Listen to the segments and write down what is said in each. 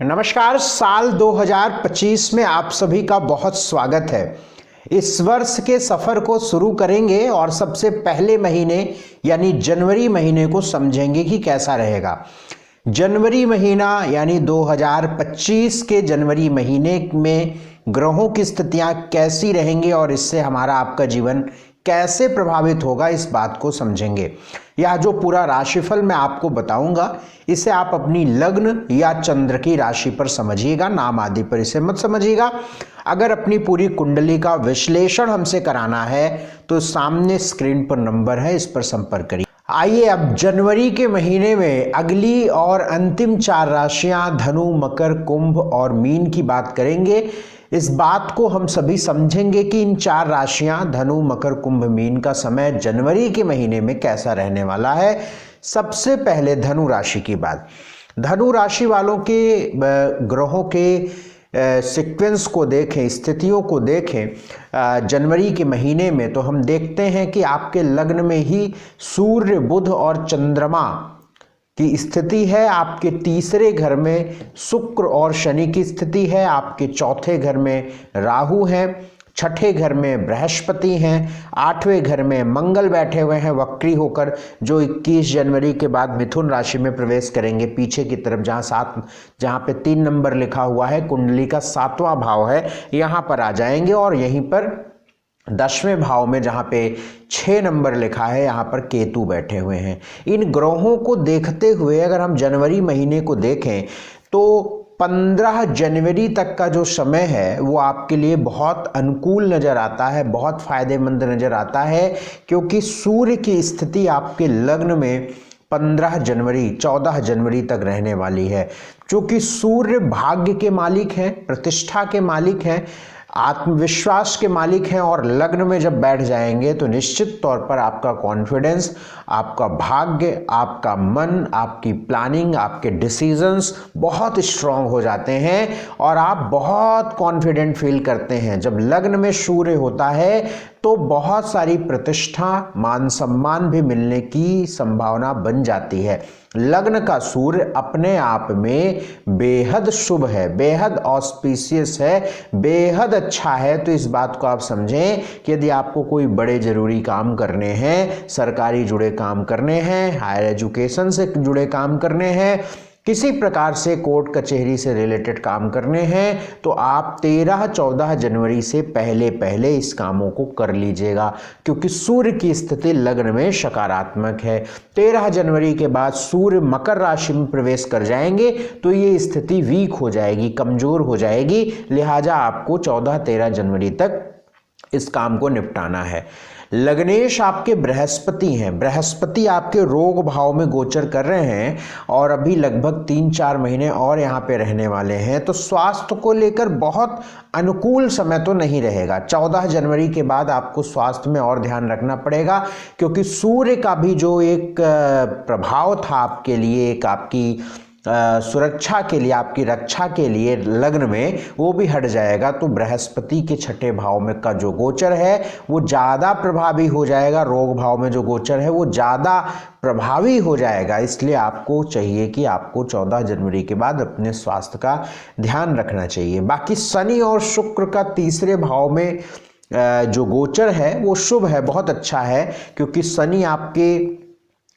नमस्कार। साल 2025 में आप सभी का बहुत स्वागत है। इस वर्ष के सफर को शुरू करेंगे और सबसे पहले महीने यानी जनवरी महीने को समझेंगे कि कैसा रहेगा। जनवरी महीना यानी 2025 के जनवरी महीने में ग्रहों की स्थितियां कैसी रहेंगी और इससे हमारा आपका जीवन कैसे प्रभावित होगा, इस बात को समझेंगे। यह जो पूरा राशिफल मैं आपको बताऊंगा, इसे आप अपनी लग्न या चंद्र की राशि पर समझिएगा, नाम आदि पर इसे मत समझिएगा। अगर अपनी पूरी कुंडली का विश्लेषण हमसे कराना है तो सामने स्क्रीन पर नंबर है, इस पर संपर्क करिए। आइए अब जनवरी के महीने में अगली और अंतिम 4 राशियां धनु, मकर, कुंभ और मीन की बात करेंगे। इस बात को हम सभी समझेंगे कि इन 4 राशियां धनु, मकर, कुंभ, मीन का समय जनवरी के महीने में कैसा रहने वाला है। सबसे पहले धनु राशि की बात। धनु राशि वालों के ग्रहों के सीक्वेंस को देखें, स्थितियों को देखें जनवरी के महीने में, तो हम देखते हैं कि आपके लग्न में ही सूर्य, बुध और चंद्रमा की स्थिति है। आपके तीसरे घर में शुक्र और शनि की स्थिति है। आपके चौथे घर में राहु हैं, छठे घर में बृहस्पति हैं, 8वें घर में मंगल बैठे हुए हैं वक्री होकर, जो 21 जनवरी के बाद मिथुन राशि में प्रवेश करेंगे। पीछे की तरफ जहां पे 3 नंबर लिखा हुआ है, कुंडली का 7वां भाव है, यहां पर आ जाएंगे। और यहीं पर 10वें भाव में जहां पे 6 नंबर लिखा है, यहां पर केतु बैठे हुए हैं। इन ग्रहों को देखते हुए अगर हम जनवरी महीने को देखें तो 15 जनवरी तक का जो समय है वो आपके लिए बहुत अनुकूल नजर आता है, बहुत फायदेमंद नजर आता है, क्योंकि सूर्य की स्थिति आपके लग्न में 15 जनवरी 14 जनवरी तक रहने वाली है। क्योंकि सूर्य भाग्य के मालिक हैं, प्रतिष्ठा के मालिक हैं, आत्मविश्वास के मालिक हैं, और लग्न में जब बैठ जाएंगे तो निश्चित तौर पर आपका कॉन्फिडेंस, आपका भाग्य, आपका मन, आपकी प्लानिंग, आपके डिसीजंस बहुत स्ट्रांग हो जाते हैं और आप बहुत कॉन्फिडेंट फील करते हैं। जब लग्न में सूर्य होता है तो बहुत सारी प्रतिष्ठा, मान सम्मान भी मिलने की संभावना बन जाती है। लग्न का सूर्य अपने आप में बेहद शुभ है, बेहद ऑस्पिशियस है, बेहद अच्छा है। तो इस बात को आप समझें कि यदि आपको कोई बड़े जरूरी काम करने हैं, सरकारी जुड़े काम करने हैं, हायर एजुकेशन से जुड़े काम करने हैं, किसी प्रकार से कोर्ट कचहरी से रिलेटेड काम करने हैं, तो आप 13-14 जनवरी से पहले पहले इस कामों को कर लीजिएगा, क्योंकि सूर्य की स्थिति लग्न में सकारात्मक है। 13 जनवरी के बाद सूर्य मकर राशि में प्रवेश कर जाएंगे तो ये स्थिति वीक हो जाएगी, कमजोर हो जाएगी। लिहाजा आपको 14-13 जनवरी तक इस काम को निपटाना है। लग्नेश आपके बृहस्पति हैं। बृहस्पति आपके रोग भाव में गोचर कर रहे हैं और अभी लगभग 3-4 महीने और यहाँ पे रहने वाले हैं। तो स्वास्थ्य को लेकर बहुत अनुकूल समय तो नहीं रहेगा। 14 जनवरी के बाद आपको स्वास्थ्य में और ध्यान रखना पड़ेगा, क्योंकि सूर्य का भी जो एक प्रभाव था आपके लिए, एक आपकी सुरक्षा के लिए, आपकी रक्षा के लिए लग्न में, वो भी हट जाएगा। तो बृहस्पति के छठे भाव में का जो गोचर है वो ज़्यादा प्रभावी हो जाएगा, रोग भाव में जो गोचर है वो ज़्यादा प्रभावी हो जाएगा। इसलिए आपको चाहिए कि आपको 14 जनवरी के बाद अपने स्वास्थ्य का ध्यान रखना चाहिए। बाकी शनि और शुक्र का तीसरे भाव में जो गोचर है वो शुभ है, बहुत अच्छा है, क्योंकि शनि आपके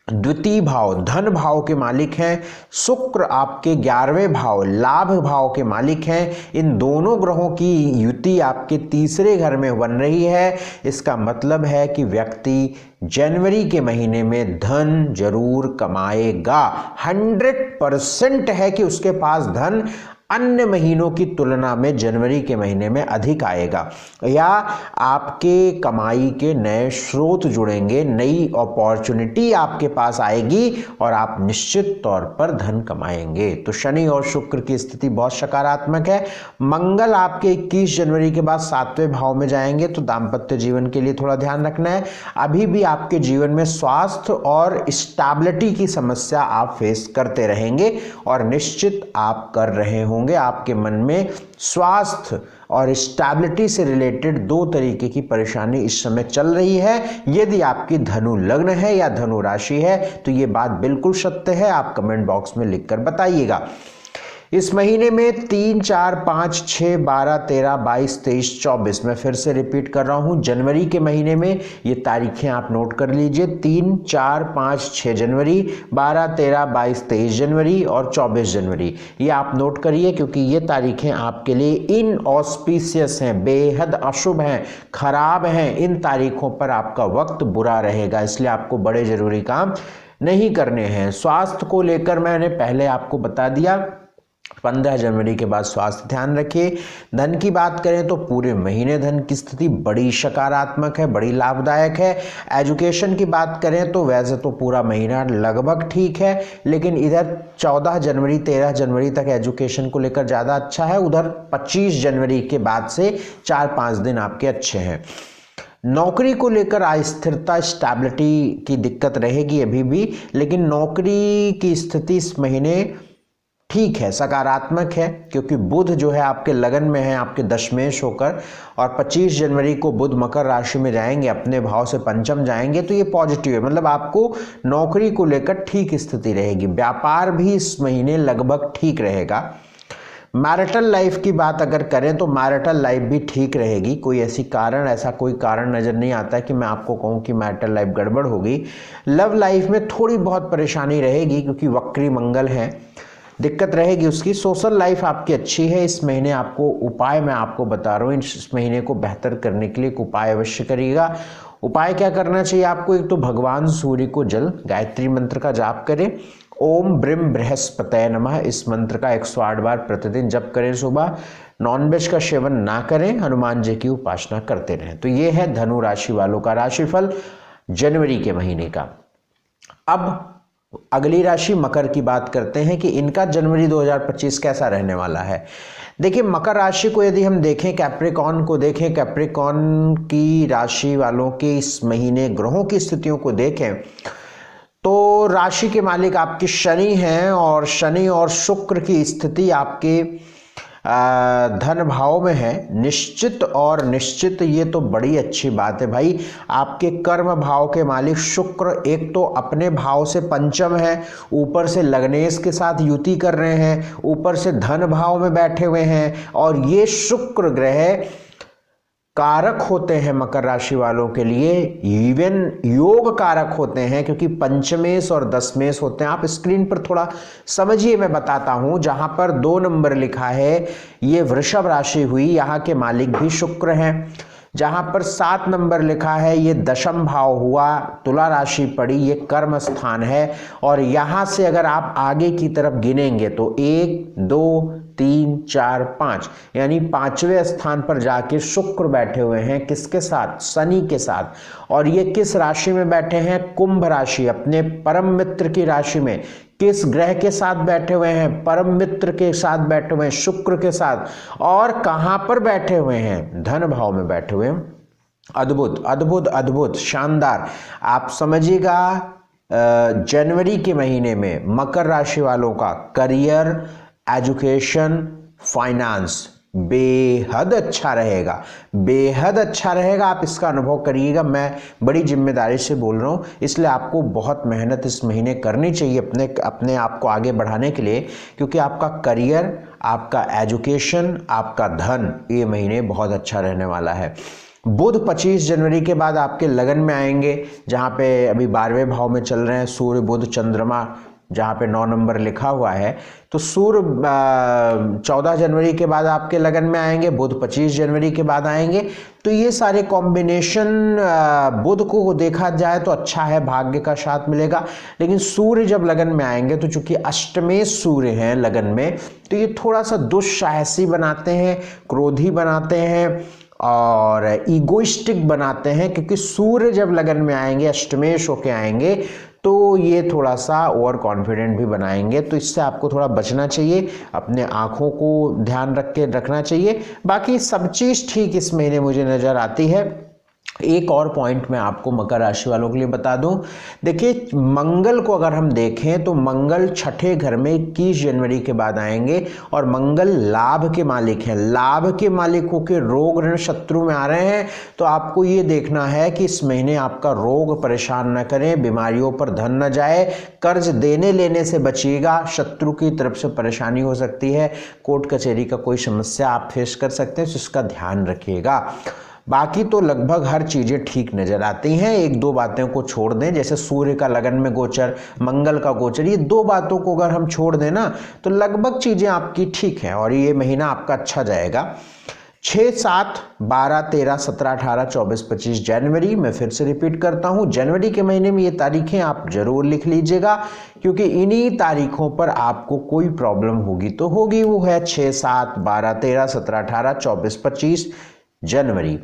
द्वितीय भाव धन भाव के मालिक हैं, शुक्र आपके 11वें भाव लाभ भाव के मालिक हैं। इन दोनों ग्रहों की युति आपके तीसरे घर में बन रही है। इसका मतलब है कि व्यक्ति जनवरी के महीने में धन जरूर कमाएगा। 100% है कि उसके पास धन अन्य महीनों की तुलना में जनवरी के महीने में अधिक आएगा, या आपके कमाई के नए स्रोत जुड़ेंगे, नई अपॉर्चुनिटी आपके पास आएगी और आप निश्चित तौर पर धन कमाएंगे। तो शनि और शुक्र की स्थिति बहुत सकारात्मक है। मंगल आपके 21 जनवरी के बाद 7वें भाव में जाएंगे, तो दाम्पत्य जीवन के लिए थोड़ा ध्यान रखना है। अभी भी आपके जीवन में स्वास्थ्य और स्टेबिलिटी की समस्या आप फेस करते रहेंगे और निश्चित आप कर रहे होंगे। आपके मन में स्वास्थ्य और स्टेबिलिटी से रिलेटेड 2 तरीके की परेशानी इस समय चल रही है। यदि आपकी धनु लग्न है या धनु राशि है तो ये बात बिल्कुल सत्य है, आप कमेंट बॉक्स में लिखकर बताइएगा। इस महीने में 3, 4, 5, 6, 12, 13, 22, 23, 24, मैं फिर से रिपीट कर रहा हूं, जनवरी के महीने में ये तारीखें आप नोट कर लीजिए। 3, 4, 5, 6 जनवरी, 12, 13, 22, 23 जनवरी और 24 जनवरी, ये आप नोट करिए, क्योंकि ये तारीखें आपके लिए इनऑस्पिशियस हैं, बेहद अशुभ हैं, खराब हैं। इन तारीखों पर आपका वक्त बुरा रहेगा, इसलिए आपको बड़े जरूरी काम नहीं करने हैं। स्वास्थ्य को लेकर मैंने पहले आपको बता दिया, 15 जनवरी के बाद स्वास्थ्य ध्यान रखिए। धन की बात करें तो पूरे महीने धन की स्थिति बड़ी सकारात्मक है, बड़ी लाभदायक है। एजुकेशन की बात करें तो वैसे तो पूरा महीना लगभग ठीक है, लेकिन इधर 14 जनवरी 13 जनवरी तक एजुकेशन को लेकर ज़्यादा अच्छा है, उधर 25 जनवरी के बाद से 4-5 दिन आपके अच्छे हैं। नौकरी को लेकर अस्थिरता, स्टेबिलिटी की दिक्कत रहेगी अभी भी, लेकिन नौकरी की स्थिति इस महीने ठीक है, सकारात्मक है, क्योंकि बुध जो है आपके लगन में है, आपके दशमेश होकर, और 25 जनवरी को बुध मकर राशि में जाएंगे, अपने भाव से पंचम जाएंगे, तो ये पॉजिटिव है, मतलब आपको नौकरी को लेकर ठीक स्थिति रहेगी। व्यापार भी इस महीने लगभग ठीक रहेगा। मैरिटल लाइफ की बात अगर करें तो मैरिटल लाइफ भी ठीक रहेगी। कोई ऐसा कोई कारण नज़र नहीं आता है कि मैं आपको कहूँ कि मैरिटल लाइफ गड़बड़ होगी। लव लाइफ में थोड़ी बहुत परेशानी रहेगी, क्योंकि वक्री मंगल है, दिक्कत रहेगी उसकी। सोशल लाइफ आपकी अच्छी है। इस महीने आपको उपाय मैं आपको बता रहा हूँ, इस महीने को बेहतर करने के लिए एक उपाय अवश्य करिएगा। उपाय क्या करना चाहिए आपको? एक तो भगवान सूर्य को जल, गायत्री मंत्र का जाप करें, ओम ब्रिम बृहस्पतये नमः, इस मंत्र का 108 बार प्रतिदिन जप करें सुबह। नॉनवेज का सेवन ना करें, हनुमान जी की उपासना करते रहें। तो ये है धनु राशि वालों का राशिफल जनवरी के महीने का। अब अगली राशि मकर की बात करते हैं कि इनका जनवरी 2025 कैसा रहने वाला है। देखिए, मकर राशि को यदि हम देखें, कैप्रिकॉर्न को देखें, कैप्रिकॉर्न की राशि वालों के इस महीने ग्रहों की स्थितियों को देखें तो राशि के मालिक आपकी शनि हैं, और शनि और शुक्र की स्थिति आपके धन भाव में है। निश्चित और निश्चित, ये तो बड़ी अच्छी बात है भाई। आपके कर्म भाव के मालिक शुक्र एक तो अपने भाव से पंचम है, ऊपर से लग्नेश के साथ युति कर रहे हैं, ऊपर से धन भाव में बैठे हुए हैं, और ये शुक्र ग्रह कारक होते हैं मकर राशि वालों के लिए, इवन योग कारक होते हैं, क्योंकि पंचमेश और दशमेश होते हैं। आप स्क्रीन पर थोड़ा समझिए, मैं बताता हूं। जहां पर 2 नंबर लिखा है ये वृषभ राशि हुई, यहां के मालिक भी शुक्र हैं। जहां पर 7 नंबर लिखा है ये दशम भाव हुआ, तुला राशि पड़ी, ये कर्म स्थान है। और यहां से अगर आप आगे की तरफ गिनेंगे तो 1, 2, 3, 4, 5, यानी 5वें स्थान पर जाके शुक्र बैठे हुए हैं। किसके साथ? शनि के साथ। और ये किस राशि में बैठे हैं? कुंभ राशि, अपने परम मित्र की राशि में। किस ग्रह के साथ बैठे हुए हैं? परम मित्र के साथ बैठे हुए हैं, शुक्र के साथ। और कहां पर बैठे हुए हैं? धन भाव में बैठे हुए हैं। अद्भुत अद्भुत अद्भुत, शानदार। आप समझिएगा, जनवरी के महीने में मकर राशि वालों का करियर, एजुकेशन, फाइनेंस बेहद अच्छा रहेगा, बेहद अच्छा रहेगा। आप इसका अनुभव करिएगा। मैं बड़ी जिम्मेदारी से बोल रहा हूँ, इसलिए आपको बहुत मेहनत इस महीने करनी चाहिए अपने आप को आगे बढ़ाने के लिए, क्योंकि आपका करियर, आपका एजुकेशन, आपका धन ये महीने बहुत अच्छा रहने वाला है। बुध 25 जनवरी के बाद आपके लगन में आएंगे, जहाँ पे अभी 12वें भाव में चल रहे हैं सूर्य बुध चंद्रमा, जहाँ पे 9 नंबर लिखा हुआ है। तो सूर्य 14 जनवरी के बाद आपके लगन में आएंगे, बुध 25 जनवरी के बाद आएंगे। तो ये सारे कॉम्बिनेशन बुध को देखा जाए तो अच्छा है, भाग्य का साथ मिलेगा। लेकिन सूर्य जब लगन में आएंगे तो चूंकि अष्टमेश सूर्य हैं लगन में, तो ये थोड़ा सा दुस्साहसी बनाते हैं, क्रोधी बनाते हैं और ईगोइस्टिक बनाते हैं, क्योंकि सूर्य जब लगन में आएंगे, अष्टमेश होके आएंगे, तो ये थोड़ा सा ओवर कॉन्फिडेंट भी बनाएंगे। तो इससे आपको थोड़ा बचना चाहिए, अपने आँखों को ध्यान रख के रखना चाहिए। बाकी सब चीज़ ठीक इस महीने मुझे नज़र आती है। एक और पॉइंट मैं आपको मकर राशि वालों के लिए बता दूं। देखिए, मंगल को अगर हम देखें तो मंगल छठे घर में 21 जनवरी के बाद आएंगे और मंगल लाभ के मालिक हैं। लाभ के मालिकों के रोग ऋण शत्रु में आ रहे हैं, तो आपको ये देखना है कि इस महीने आपका रोग परेशान न करें, बीमारियों पर धन न जाए, कर्ज देने लेने से बचिएगा, शत्रु की तरफ से परेशानी हो सकती है, कोर्ट कचहरी का कोई समस्या आप फेस कर सकते हैं, तो इसका ध्यान रखिएगा। बाकी तो लगभग हर चीज़ें ठीक नजर आती हैं। एक दो बातों को छोड़ दें, जैसे सूर्य का लगन में गोचर, मंगल का गोचर, ये दो बातों को अगर हम छोड़ दें ना तो लगभग चीज़ें आपकी ठीक हैं और ये महीना आपका अच्छा जाएगा। 6, 7, 12, 13, 17, 18, 24, 25 जनवरी, मैं फिर से रिपीट करता हूँ, जनवरी के महीने में ये तारीखें आप जरूर लिख लीजिएगा, क्योंकि इन्हीं तारीखों पर आपको कोई प्रॉब्लम होगी तो होगी। वो है 6, 7, 12, 13, 17, 18, 24, 25 जनवरी।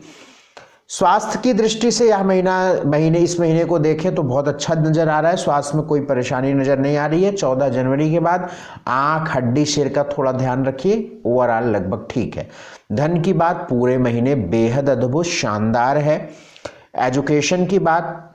स्वास्थ्य की दृष्टि से यह इस महीने को देखें तो बहुत अच्छा नजर आ रहा है, स्वास्थ्य में कोई परेशानी नजर नहीं आ रही है। 14 जनवरी के बाद आंख, हड्डी, सिर का थोड़ा ध्यान रखिए, ओवरऑल लगभग ठीक है। धन की बात पूरे महीने बेहद अद्भुत शानदार है। एजुकेशन की बात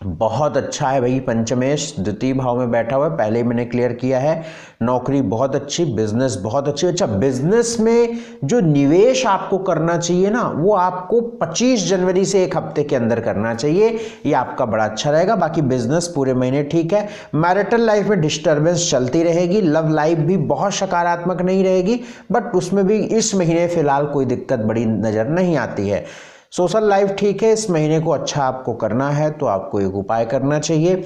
बहुत अच्छा है भाई, पंचमेश द्वितीय भाव में बैठा हुआ है, पहले ही मैंने क्लियर किया है। नौकरी बहुत अच्छी, बिजनेस बहुत अच्छी। अच्छा, बिजनेस में जो निवेश आपको करना चाहिए ना, वो आपको 25 जनवरी से एक हफ्ते के अंदर करना चाहिए, ये आपका बड़ा अच्छा रहेगा। बाकी बिजनेस पूरे महीने ठीक है। मैरिटल लाइफ में डिस्टर्बेंस चलती रहेगी, लव लाइफ भी बहुत सकारात्मक नहीं रहेगी, बट उसमें भी इस महीने फिलहाल कोई दिक्कत बड़ी नजर नहीं आती है। सोशल लाइफ ठीक है, इस महीने को अच्छा आपको करना है तो आपको एक उपाय करना चाहिए।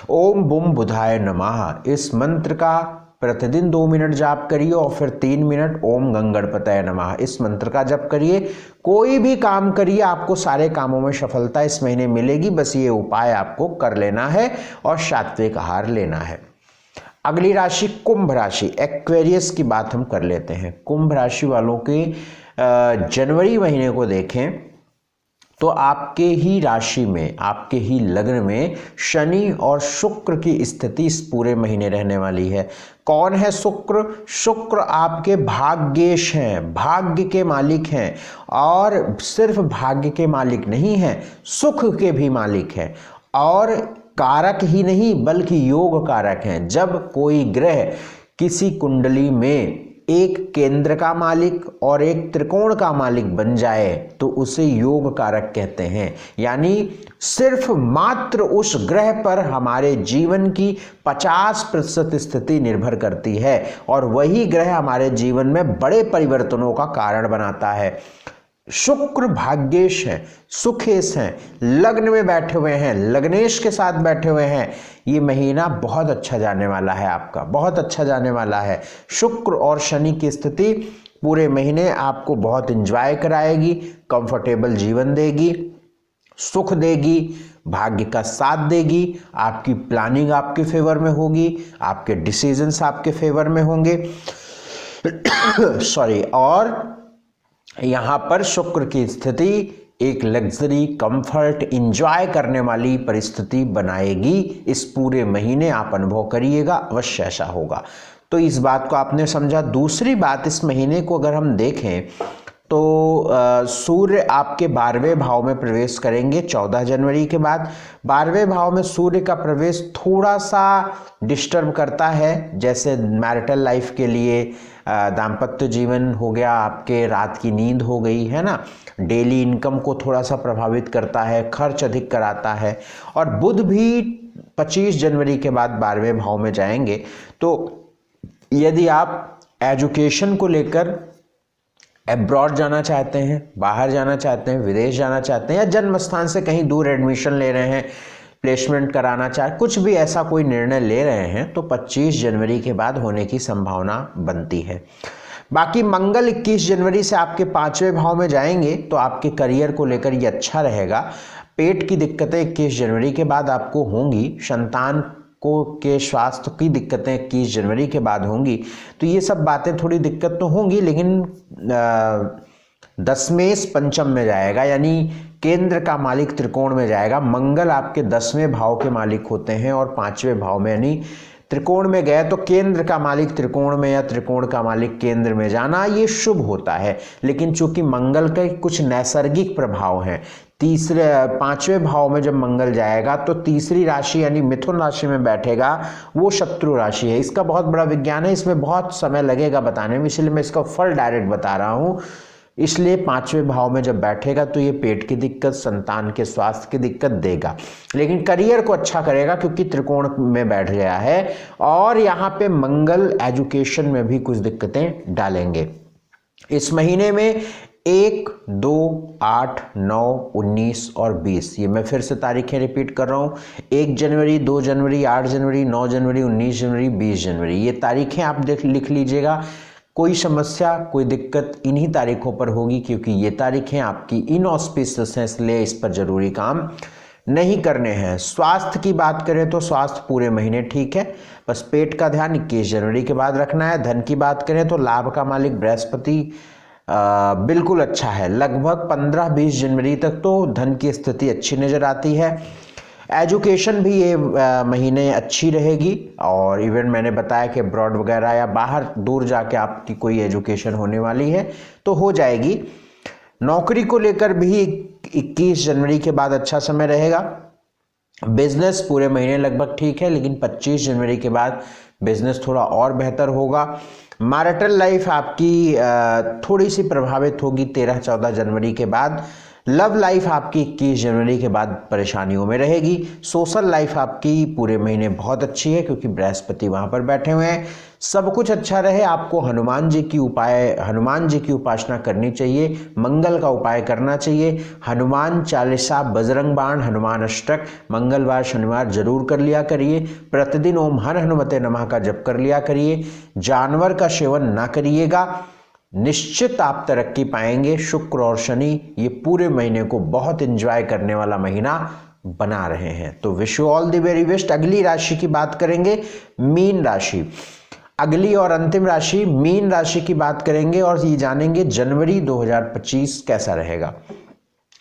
ओम बुम बुधाय नमः, इस मंत्र का प्रतिदिन 2 मिनट जाप करिए और फिर 3 मिनट ओम गंगणपतये नमः, इस मंत्र का जप करिए। कोई भी काम करिए, आपको सारे कामों में सफलता इस महीने मिलेगी। बस ये उपाय आपको कर लेना है और सात्विक आहार लेना है। अगली राशि कुंभ राशि, एक्वेरियस की बात हम कर लेते हैं। कुंभ राशि वालों के जनवरी महीने को देखें तो आपके ही राशि में, आपके ही लग्न में शनि और शुक्र की स्थिति इस पूरे महीने रहने वाली है। कौन है शुक्र? शुक्र आपके भाग्येश हैं, भाग्य के मालिक हैं, और सिर्फ भाग्य के मालिक नहीं हैं, सुख के भी मालिक हैं, और कारक ही नहीं बल्कि योग कारक हैं। जब कोई ग्रह किसी कुंडली में एक केंद्र का मालिक और एक त्रिकोण का मालिक बन जाए तो उसे योग कारक कहते हैं। यानी सिर्फ मात्र उस ग्रह पर हमारे जीवन की 50% स्थिति निर्भर करती है और वही ग्रह हमारे जीवन में बड़े परिवर्तनों का कारण बनाता है। शुक्र भाग्येश हैं, सुखेश हैं, लग्न में बैठे हुए हैं, लग्नेश के साथ बैठे हुए हैं। ये महीना बहुत अच्छा जाने वाला है, आपका बहुत अच्छा जाने वाला है। शुक्र और शनि की स्थिति पूरे महीने आपको बहुत एंजॉय कराएगी, कंफर्टेबल जीवन देगी, सुख देगी, भाग्य का साथ देगी, आपकी प्लानिंग आपके फेवर में होगी, आपके डिसीजंस आपके फेवर में होंगे सॉरी। और यहाँ पर शुक्र की स्थिति एक लग्जरी, कंफर्ट, इंजॉय करने वाली परिस्थिति बनाएगी। इस पूरे महीने आप अनुभव करिएगा, अवश्य ऐसा होगा। तो इस बात को आपने समझा। दूसरी बात, इस महीने को अगर हम देखें तो सूर्य आपके 12वें भाव में प्रवेश करेंगे 14 जनवरी के बाद। 12वें भाव में सूर्य का प्रवेश थोड़ा सा डिस्टर्ब करता है, जैसे मैरिटल लाइफ के लिए दाम्पत्य जीवन हो गया, आपके रात की नींद हो गई है ना, डेली इनकम को थोड़ा सा प्रभावित करता है, खर्च अधिक कराता है। और बुध भी 25 जनवरी के बाद 12वें भाव में जाएंगे। तो यदि आप एजुकेशन को लेकर एब्रॉड जाना चाहते हैं, बाहर जाना चाहते हैं, विदेश जाना चाहते हैं, या जन्म स्थान से कहीं दूर एडमिशन ले रहे हैं, प्लेसमेंट कराना चाहे, कुछ भी ऐसा कोई निर्णय ले रहे हैं तो 25 जनवरी के बाद होने की संभावना बनती है। बाकी मंगल 21 जनवरी से आपके 5वें भाव में जाएंगे तो आपके करियर को लेकर ये अच्छा रहेगा। पेट की दिक्कतें 21 जनवरी के बाद आपको होंगी, संतान को के स्वास्थ्य की दिक्कतें 21 जनवरी के बाद होंगी। तो ये सब बातें थोड़ी दिक्कत तो होंगी, लेकिन दशमेश पंचम में जाएगा, यानी केंद्र का मालिक त्रिकोण में जाएगा। मंगल आपके 10वें भाव के मालिक होते हैं और 5वें भाव में यानी त्रिकोण में गए तो केंद्र का मालिक त्रिकोण में या त्रिकोण का मालिक केंद्र में जाना ये शुभ होता है। लेकिन चूंकि मंगल के कुछ नैसर्गिक प्रभाव हैं, तीसरे 5वें भाव में जब मंगल जाएगा तो तीसरी राशि यानी मिथुन राशि में बैठेगा, वो शत्रु राशि है। इसका बहुत बड़ा विज्ञान है, इसमें बहुत समय लगेगा बताने में, इसलिए मैं इसका फल डायरेक्ट बता रहा हूँ। इसलिए 5वें भाव में जब बैठेगा तो ये पेट की दिक्कत, संतान के स्वास्थ्य की दिक्कत देगा, लेकिन करियर को अच्छा करेगा क्योंकि त्रिकोण में बैठ गया है। और यहाँ पे मंगल एजुकेशन में भी कुछ दिक्कतें डालेंगे। इस महीने में 1, 2, 8, 9, 19 और 20, ये मैं फिर से तारीखें रिपीट कर रहा हूँ। 1 जनवरी, 2 जनवरी, 8 जनवरी, 9 जनवरी, 19 जनवरी, 20 जनवरी, ये तारीखें आप लिख लीजिएगा। कोई समस्या, कोई दिक्कत इन्हीं तारीखों पर होगी क्योंकि ये तारीखें आपकी इनऑस्पिशियस हैं, इसलिए इस पर जरूरी काम नहीं करने हैं। स्वास्थ्य की बात करें तो स्वास्थ्य पूरे महीने ठीक है, बस पेट का ध्यान 21 जनवरी के बाद रखना है। धन की बात करें तो लाभ का मालिक बृहस्पति बिल्कुल अच्छा है, लगभग 15-20 जनवरी तक तो धन की स्थिति अच्छी नजर आती है। एजुकेशन भी ये महीने अच्छी रहेगी, और इवन मैंने बताया कि अब्रॉड वगैरह या बाहर दूर जाके आपकी कोई एजुकेशन होने वाली है तो हो जाएगी। नौकरी को लेकर भी 21 जनवरी के बाद अच्छा समय रहेगा। बिजनेस पूरे महीने लगभग ठीक है, लेकिन 25 जनवरी के बाद बिजनेस थोड़ा और बेहतर होगा। मैरिटल लाइफ आपकी थोड़ी सी प्रभावित होगी 13-14 जनवरी के बाद। लव लाइफ आपकी 21 जनवरी के बाद परेशानियों में रहेगी। सोशल लाइफ आपकी पूरे महीने बहुत अच्छी है क्योंकि बृहस्पति वहां पर बैठे हुए हैं। सब कुछ अच्छा रहे, आपको हनुमान जी की उपासना करनी चाहिए, मंगल का उपाय करना चाहिए। हनुमान चालीसा, बजरंग बाण, हनुमान अष्टक मंगलवार शनिवार जरूर कर लिया करिए। प्रतिदिन ओम हर हनुमते नमः का जप कर लिया करिए। जानवर का सेवन ना करिएगा, निश्चित आप तरक्की पाएंगे। शुक्र और शनि ये पूरे महीने को बहुत एंजॉय करने वाला महीना बना रहे हैं। तो wish you all the very best. अगली राशि की बात करेंगे, मीन राशि। अगली और अंतिम राशि मीन राशि की बात करेंगे और ये जानेंगे जनवरी 2025 कैसा रहेगा।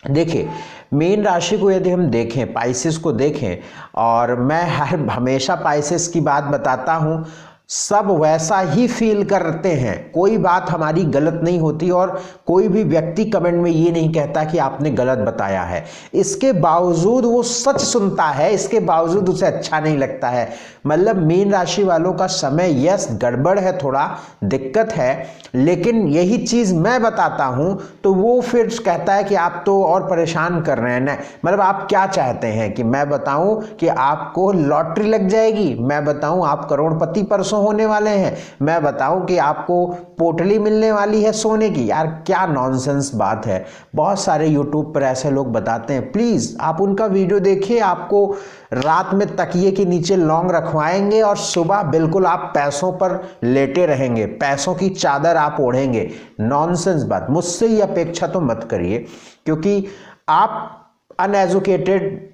देखिए, मीन राशि को यदि हम देखें, पाइसेस को देखें, और मैं हमेशा पाइसेस की बात बताता हूं, सब वैसा ही फील करते हैं, कोई बात हमारी गलत नहीं होती और कोई भी व्यक्ति कमेंट में ये नहीं कहता कि आपने गलत बताया है। इसके बावजूद वो सच सुनता है, इसके बावजूद उसे अच्छा नहीं लगता है। मतलब मीन राशि वालों का समय यस गड़बड़ है, थोड़ा दिक्कत है, लेकिन यही चीज मैं बताता हूं तो वो फिर कहता है कि आप तो और परेशान कर रहे हैं ना। मतलब आप क्या चाहते हैं कि मैं बताऊं कि आपको लॉटरी लग जाएगी, मैं बताऊं आप करोड़पति परसों होने वाले हैं, मैं बताऊं कि आपको पोटली मिलने वाली है सोने की? यार क्या नॉनसेंस बात है। बहुत सारे यूट्यूब पर ऐसे लोग बताते हैं, प्लीज आप उनका वीडियो देखिए, आपको रात में तकिए के नीचे लौंग रखवाएंगे और सुबह बिल्कुल आप पैसों पर लेटे रहेंगे, पैसों की चादर आप ओढ़ेंगे। नॉनसेंस बात, मुझसे ये अपेक्षा तो मत करिए, क्योंकि आप अनएजुकेटेड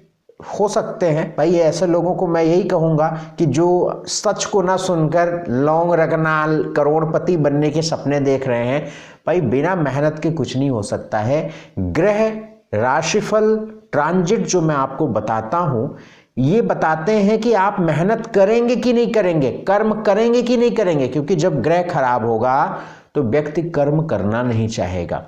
हो सकते हैं भाई। ऐसे लोगों को मैं यही कहूंगा कि जो सच को ना सुनकर लौंग रखना, करोड़पति बनने के सपने देख रहे हैं, भाई बिना मेहनत के कुछ नहीं हो सकता है। ग्रह राशिफल ट्रांजिट जो मैं आपको बताता हूं, ये बताते हैं कि आप मेहनत करेंगे कि नहीं करेंगे, कर्म करेंगे कि नहीं करेंगे, क्योंकि जब ग्रह खराब होगा तो व्यक्ति कर्म करना नहीं चाहेगा।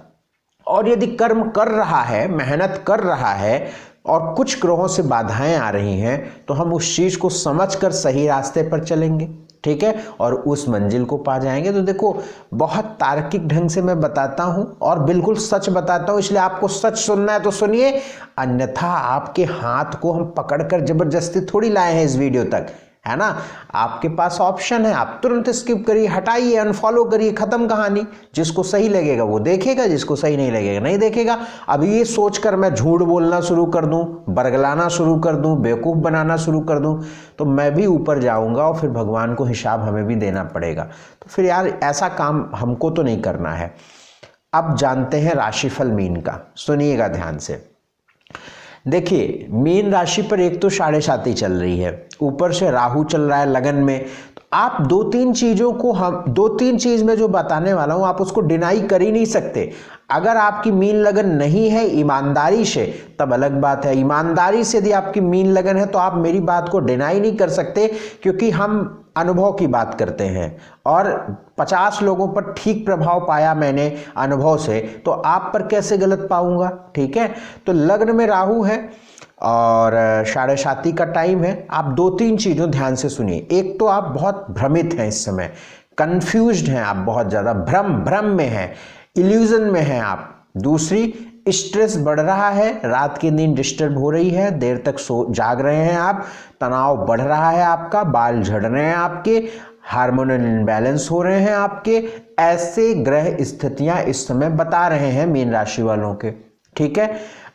और यदि कर्म कर रहा है, मेहनत कर रहा है और कुछ ग्रहों से बाधाएं आ रही हैं, तो हम उस चीज को समझकर सही रास्ते पर चलेंगे, ठीक है, और उस मंजिल को पा जाएंगे। तो देखो, बहुत तार्किक ढंग से मैं बताता हूं और बिल्कुल सच बताता हूं, इसलिए आपको सच सुनना है तो सुनिए, अन्यथा आपके हाथ को हम पकड़कर जबरदस्ती थोड़ी लाए हैं इस वीडियो तक, है ना। आपके पास ऑप्शन है, आप तुरंत स्किप करिए, हटाइए, अनफॉलो करिए, खत्म कहानी। जिसको सही लगेगा वो देखेगा, जिसको सही नहीं लगेगा नहीं देखेगा। अब ये सोचकर मैं झूठ बोलना शुरू कर दूं, बरगलाना शुरू कर दूं, बेवकूफ बनाना शुरू कर दूं, तो मैं भी ऊपर जाऊंगा और फिर भगवान को हिसाब हमें भी देना पड़ेगा। तो फिर यार ऐसा काम हमको तो नहीं करना है। अब जानते हैं राशिफल मीन का, सुनिएगा ध्यान से। देखिए, मीन राशि पर एक तो 7.5 चल रही है, ऊपर से राहु चल रहा है लगन में। तो आप दो तीन चीज में जो बताने वाला हूं, आप उसको डिनाई कर ही नहीं सकते। अगर आपकी मीन लगन नहीं है ईमानदारी से, तब अलग बात है। ईमानदारी से यदि आपकी मीन लगन है तो आप मेरी बात को डिनाई नहीं कर सकते, क्योंकि हम अनुभव की बात करते हैं और 50 लोगों पर ठीक प्रभाव पाया मैंने अनुभव से, तो आप पर कैसे गलत पाऊंगा। ठीक है, तो लग्न में राहु है और 7:30 का टाइम है। आप 2-3 चीज़ों ध्यान से सुनिए। एक तो आप बहुत भ्रमित हैं इस समय, कंफ्यूज्ड हैं आप, बहुत ज़्यादा भ्रम में हैं, इल्यूजन में हैं आप। दूसरी, स्ट्रेस बढ़ रहा है, रात की नींद डिस्टर्ब हो रही है, देर तक जाग रहे हैं आप, तनाव बढ़ रहा है आपका, बाल झड़ रहे हैं आपके, हार्मोनल इम्बैलेंस हो रहे हैं आपके। ऐसे ग्रह स्थितियां इस समय बता रहे हैं मीन राशि वालों के। ठीक है,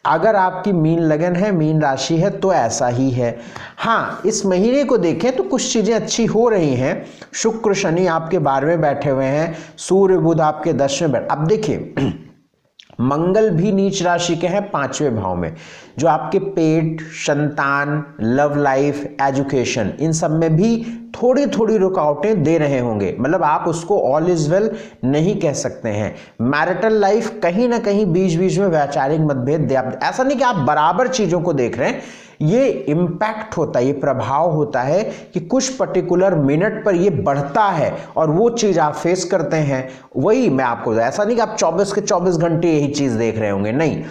अगर आपकी मीन लगन है, मीन राशि है, तो ऐसा ही है। हाँ, इस महीने को देखें तो कुछ चीज़ें अच्छी हो रही हैं। शुक्र शनि आपके 12वें बैठे हुए हैं, सूर्य बुध आपके 10वें बैठे। अब देखिए, मंगल भी नीच राशि के हैं 5वें भाव में, जो आपके पेट, संतान, लव लाइफ, एजुकेशन, इन सब में भी थोड़ी थोड़ी रुकावटें दे रहे होंगे। मतलब आप उसको ऑल इज वेल नहीं कह सकते हैं। मैरिटल लाइफ कहीं ना कहीं बीच बीच में वैचारिक मतभेद दे, ऐसा नहीं कि आप बराबर चीजों को देख रहे हैं। ये इम्पैक्ट होता है, ये प्रभाव होता है कि कुछ पर्टिकुलर मिनट पर ये बढ़ता है और वो चीज आप फेस करते हैं। वही मैं आपको, ऐसा नहीं कि आप 24 के 24 घंटे यही चीज देख रहे होंगे, नहीं।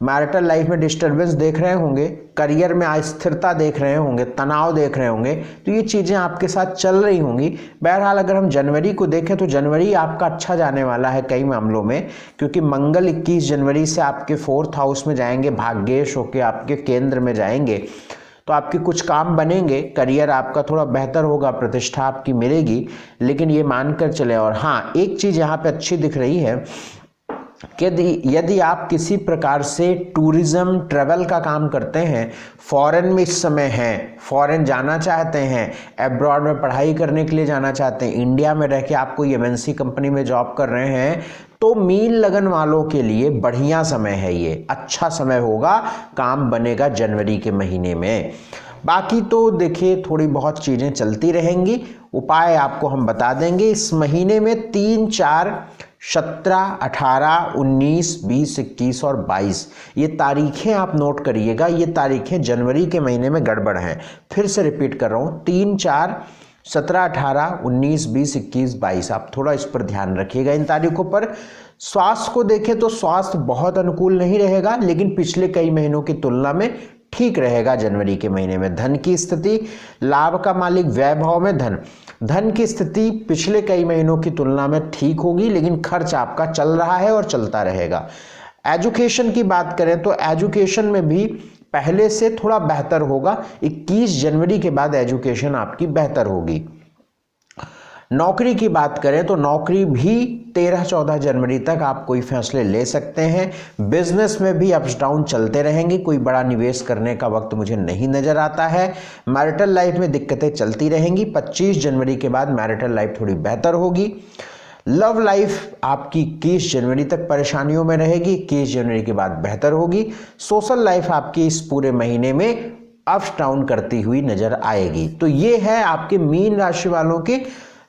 मैरिटल लाइफ में डिस्टर्बेंस देख रहे होंगे, करियर में अस्थिरता देख रहे होंगे, तनाव देख रहे होंगे, तो ये चीज़ें आपके साथ चल रही होंगी। बहरहाल अगर हम जनवरी को देखें तो जनवरी आपका अच्छा जाने वाला है कई मामलों में, क्योंकि मंगल 21 जनवरी से आपके 4th हाउस में जाएंगे, भाग्येश होके आपके केंद्र में जाएंगे, तो आपके कुछ काम बनेंगे, करियर आपका थोड़ा बेहतर होगा, प्रतिष्ठा आपकी मिलेगी। लेकिन ये मानकर चले। और हाँ, एक चीज़ यहाँ पे अच्छी दिख रही है कि यदि आप किसी प्रकार से टूरिज्म ट्रैवल का काम करते हैं, फॉरेन में इस समय हैं, फॉरेन जाना चाहते हैं, अब्रॉड में पढ़ाई करने के लिए जाना चाहते हैं, इंडिया में रह के आप कोई MNC कंपनी में जॉब कर रहे हैं, तो मीन लगन वालों के लिए बढ़िया समय है, ये अच्छा समय होगा, काम बनेगा जनवरी के महीने में। बाकी तो देखिए थोड़ी बहुत चीज़ें चलती रहेंगी, उपाय आपको हम बता देंगे। इस महीने में 3, 4, 17, 18, 19, 20, 21 और 22 ये तारीखें आप नोट करिएगा। ये तारीखें जनवरी के महीने में गड़बड़ हैं। फिर से रिपीट कर रहा हूँ, 3, 4, 17, 18, 19, 20, 21, 22 आप थोड़ा इस पर ध्यान रखिएगा इन तारीखों पर। स्वास्थ्य को देखें तो स्वास्थ्य बहुत अनुकूल नहीं रहेगा, लेकिन पिछले कई महीनों की तुलना में ठीक रहेगा जनवरी के महीने में। धन की स्थिति, लाभ का मालिक व्यय भाव में धन की स्थिति पिछले कई महीनों की तुलना में ठीक होगी, लेकिन खर्च आपका चल रहा है और चलता रहेगा। एजुकेशन की बात करें तो एजुकेशन में भी पहले से थोड़ा बेहतर होगा। 21 जनवरी के बाद एजुकेशन आपकी बेहतर होगी। नौकरी की बात करें तो नौकरी भी 13-14 जनवरी तक आप कोई फैसले ले सकते हैं। बिजनेस में भी अप्स डाउन चलते रहेंगे, कोई बड़ा निवेश करने का वक्त मुझे नहीं नजर आता है। मैरिटल लाइफ में दिक्कतें चलती रहेंगी। 25 जनवरी के बाद मैरिटल लाइफ थोड़ी बेहतर होगी। लव लाइफ आपकी 21 जनवरी तक परेशानियों में रहेगी, 21 जनवरी के बाद बेहतर होगी। सोशल लाइफ आपकी इस पूरे महीने में अप्स डाउन करती हुई नजर आएगी। तो ये है आपके मीन राशि वालों के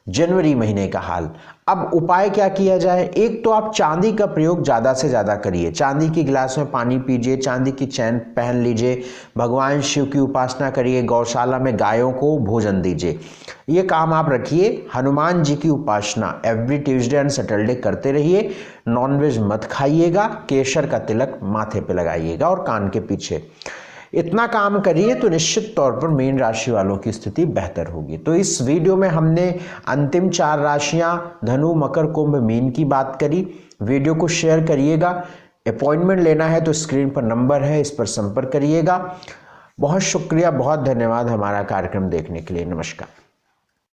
जनवरी महीने का हाल। अब उपाय क्या किया जाए? एक तो आप चांदी का प्रयोग ज़्यादा से ज़्यादा करिए। चांदी की गिलास में पानी पीजिए, चांदी की चैन पहन लीजिए, भगवान शिव की उपासना करिए, गौशाला में गायों को भोजन दीजिए। ये काम आप रखिए। हनुमान जी की उपासना एवरी ट्यूसडे एंड सैटरडे करते रहिए। नॉनवेज मत खाइएगा, केसर का तिलक माथे पे लगाइएगा और कान के पीछे। इतना काम करिए तो निश्चित तौर पर मीन राशि वालों की स्थिति बेहतर होगी। तो इस वीडियो में हमने अंतिम 4 राशियां धनु, मकर, कुंभ, मीन की बात करी। वीडियो को शेयर करिएगा। अपॉइंटमेंट लेना है तो स्क्रीन पर नंबर है, इस पर संपर्क करिएगा। बहुत शुक्रिया, बहुत धन्यवाद हमारा कार्यक्रम देखने के लिए। नमस्कार।